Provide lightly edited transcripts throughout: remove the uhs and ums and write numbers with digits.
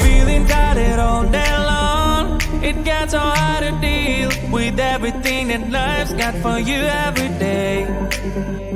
Feeling tired all day long, it gets so hard to deal with everything that life's got for you every day.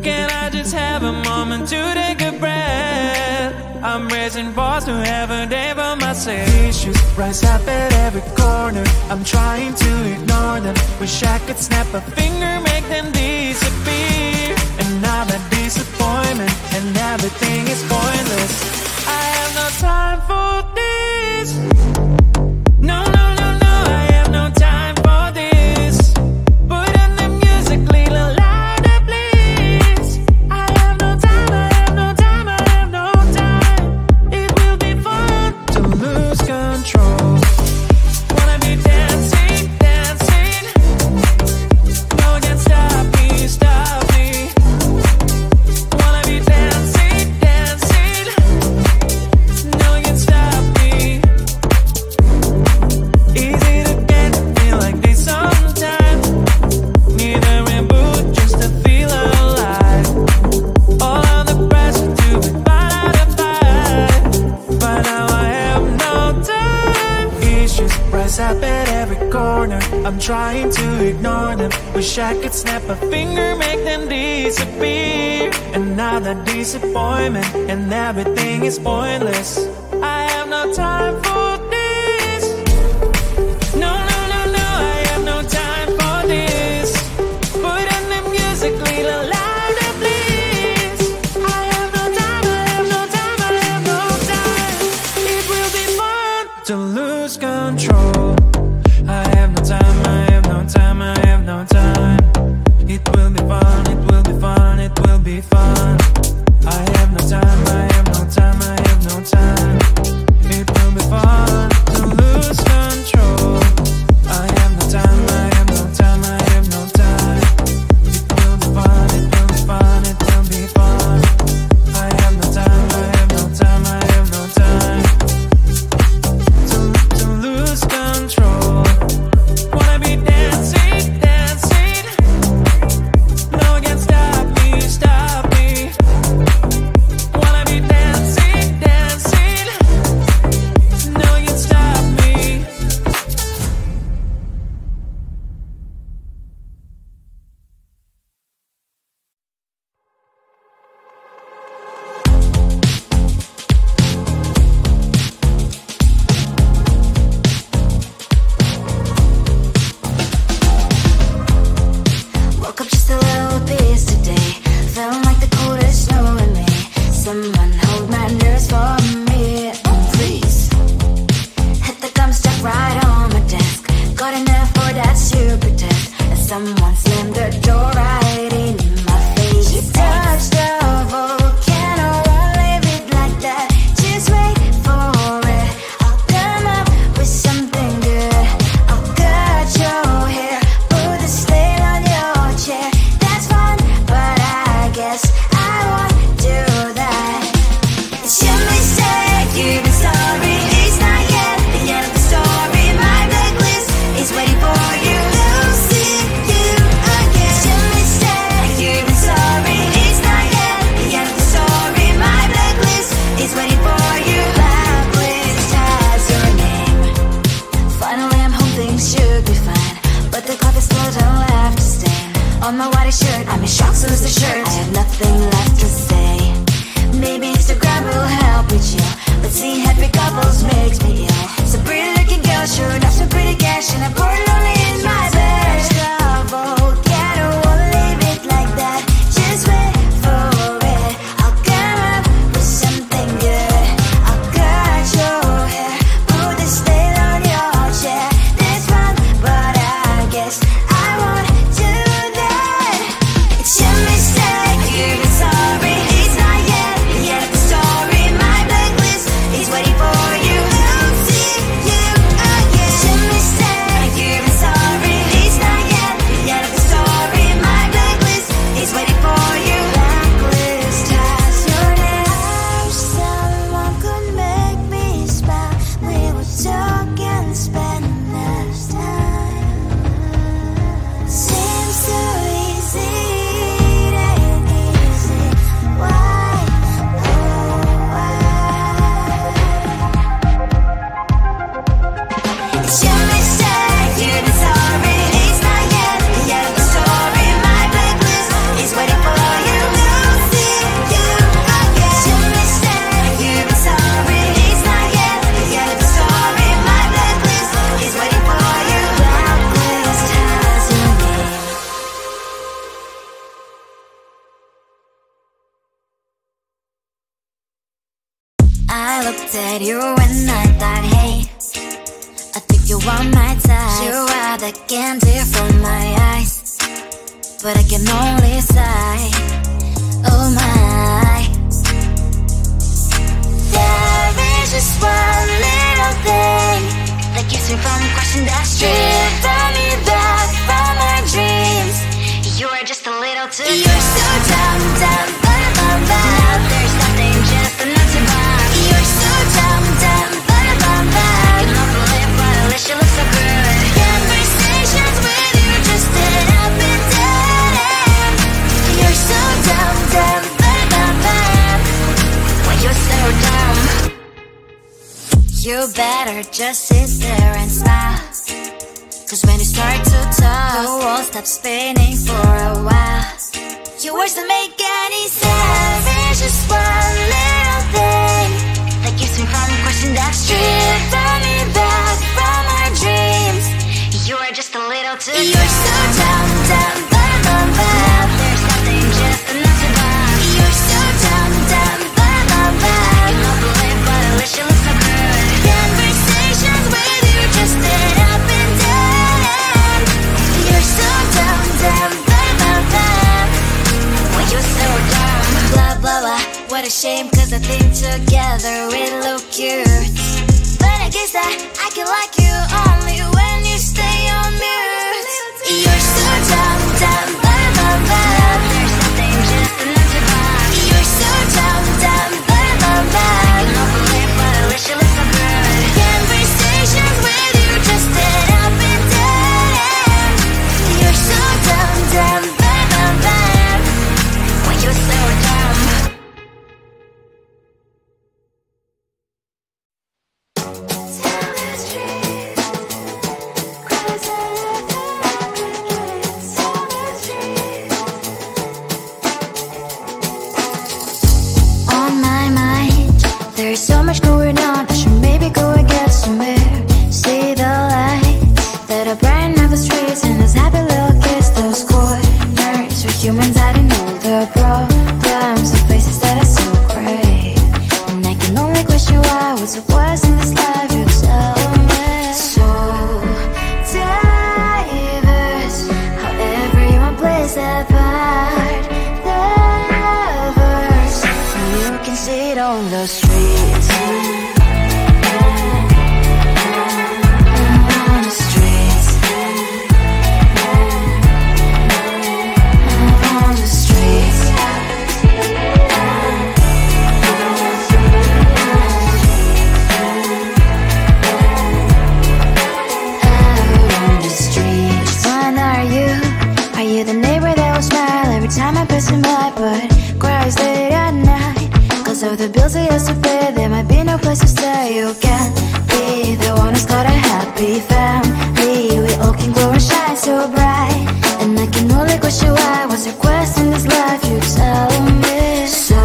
Can I just have a moment to take a breath? I'm raising balls to have a day for myself. Issues rise up at every corner, I'm trying to ignore them. Wish I could snap a finger, make them disappear. And now that disappointment and everything is pointless. I have no time for this. No, no, no, no, I have no time for this. Put on the music, little louder, please. I have no time, I have no time, I have no time. It will be fun to lose control. Wanna be dancing, dancing. No one can stop me, stop me. Wanna be dancing, dancing. No one can stop me. Easy to get, feel like this sometimes. Need a reboot just to feel alive. All of the pressure to be fight, but now I have no time. Issues rise up at every corner, I'm trying to ignore them. Wish I could snap a finger, make them disappear. And now that disappointment and everything is pointless. I have no time for this. No, no, no, no, I have no time for this. Put on the music, little louder, please. I have no time, I have no time, I have no time. It will be fun to lose control. I have no time, I have no time, I have no time. It will be fun, it will be fun, it will be fun. I have no time, I have no time, I have no time. It will be fun to lose control. I have no time, I have no time, I have no time. It will be fun, it will be fun, it will be fun. I have no time, I have no time, I have no time. To lose control. Wanna be dancing, dancing. No one can stop me, stop me. Wanna be dancing, dancing. No one can stop me. Woke up just a little pissed today. Feeling like the coldest snow in me. Someone hold my nerves for me, please. Hit the gum stuck right on my desk. Got enough for that super test. And someone slammed the door right in my face. You touched the volcano, won't leave it like that. Just wait for it. I'll come up with something good. I'll cut your hair, put the slate on your chair. That's fun, but I guess I won't do that. It's your mistake, you've been sorry. It's not yet the end of the story. My blacklist is waiting for you. I'll see you again. It's your mistake, you've been sorry. It's not yet the end of the story. My blacklist is waiting for you. Blacklist has your name. Finally, I'm home, things should be fine. But the clock is still don't left to stain. On my white shirt, I'm in shock, so is the shirt. I have nothing left to say. Maybe Instagram will help with you, but seeing happy couples makes me ill. Some pretty looking girl, sure enough, some pretty cash, and I'm bored lonely in my bed. Volcano, won't leave it like that. Just wait for it. I'll come up with something good. I'll cut your hair, put the slate on your chair. That's fun, but I guess I won't do that. It's your mistake, you've been sorry. It's not yet the end of the story. My blacklist is waiting for you. I'll see you again. It's your mistake, you've been sorry. at you and I thought, hey, I think you want my type. You are the candy from my eyes, but I can only sigh, oh my. There is just one little thing that keeps me from crossing that street. Drive me back from my dreams. You are just a little too good. You're so dumb, dumb, ba-da-bum-bum. Now there's nothing, just enough to bomb. You're so dumb, dumb, ba-da-bum-bum. You love to live, but at least you look so good. Conversations with you just end up in dead end. You're so dumb, dumb, ba-da-bum-bum. Why you're so dumb? You better just sit there and smile, 'cause when you start to talk, the world stops spinning for a while. Your words don't make any sense. There's just one little thing that keeps me from crossing that street. Turn me back from our dreams. You are just a little too good. You're so dumb, dumb, ba-da-bum-bum. There's nothing, just enough to bomb. You're so dumb, dumb, ba-da-bum-bum. You love to live, but at least you look so good. Conversations with you just end up in dead end. You're so dumb, dumb, ba-da-bum-bum. Why you're so dumb? Blah, blah, blah. What a shame, 'cause I think together we look cute. But I guess that I can like you only when you stay on mute. You're so dumb, dumb, ba-da-bum-bum. There's nothing, just enough to bomb. You're so dumb, dumb, ba-da-bum-bum. You love to live, but at least you look so good. Conversations with you just end up in dead end. You're so dumb, dumb, ba-da-bum-bum. Why you're so dumb? On my mind, there's so much going on. I should maybe go and get somewhere. See the lights that are brighten up the streets, and those happy little kids, those corners where humans hiding all their problems, the faces that are so great. And I can only question why, what's the worst in this life, you tell me. So diverse, how everyone plays their part. Lovers, you can see it on the streets. On the streets. On the streets. On the streets. When are you? Are you the neighbor that will smile every time I pass him by, but cries late at night? 'Cause of the bills I used to pay, there might be no place to stay. You can be the one who's got a happy family. We all can glow and shine so bright. And I can only question why, what's your quest in this life, you tell me. So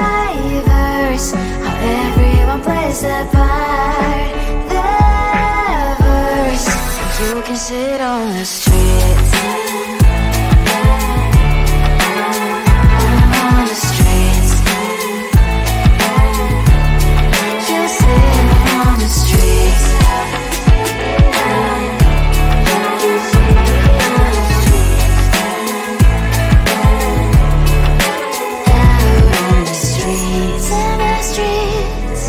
diverse, how everyone plays their part. Lovers, you can sit on the streets. On the streets. You sit on the streets. On the streets. On the streets.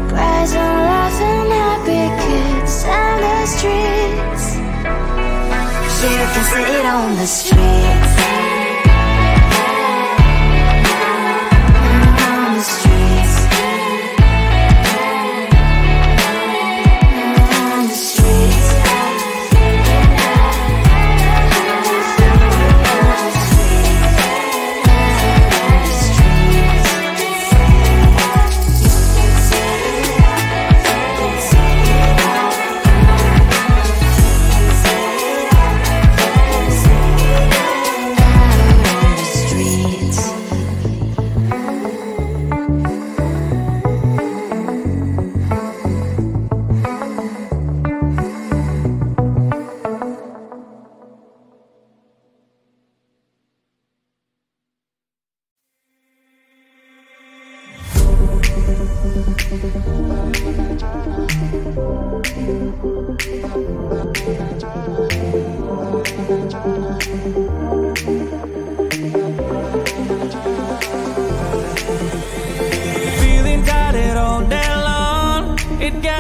Cries and laughing happy kids. On the streets. You can sit on the streets. On the streets. On the streets.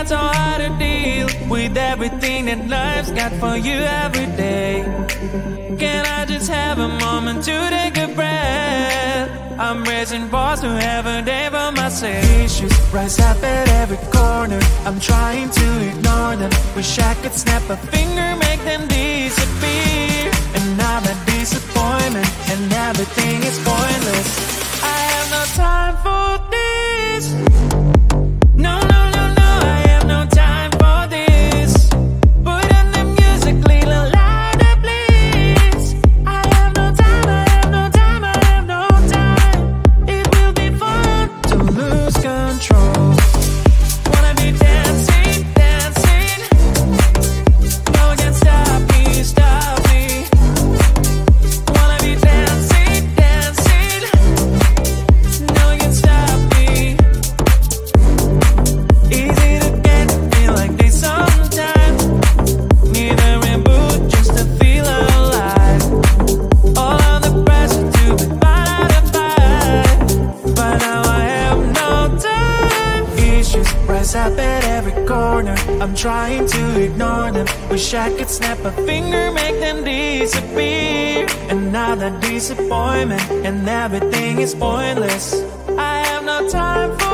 so hard to deal with everything that life's got for you every day. Can I just have a moment to take a breath? I'm raising balls to have a day for myself. Issues rise up at every corner. I'm trying to ignore them. Wish I could snap a finger, make them disappear. And now that disappointment and everything is pointless. I have no time for this. No, no, no, no, I have no time for this. Put on the music, little louder, please. I have no time, I have no time, I have no time. It will be fun to lose control. Wanna be dancing, dancing. No one can stop me, stop me. Wanna be dancing, dancing. No one can stop me. Easy to get, feel like this sometimes. Need a reboot just to feel alive. All of the pressure to be part of fight. But now I have no time. Issues rise up at every corner. I'm trying to ignore them. Wish I could snap a finger, make them disappear. And now that disappointment and everything is pointless. I have no time for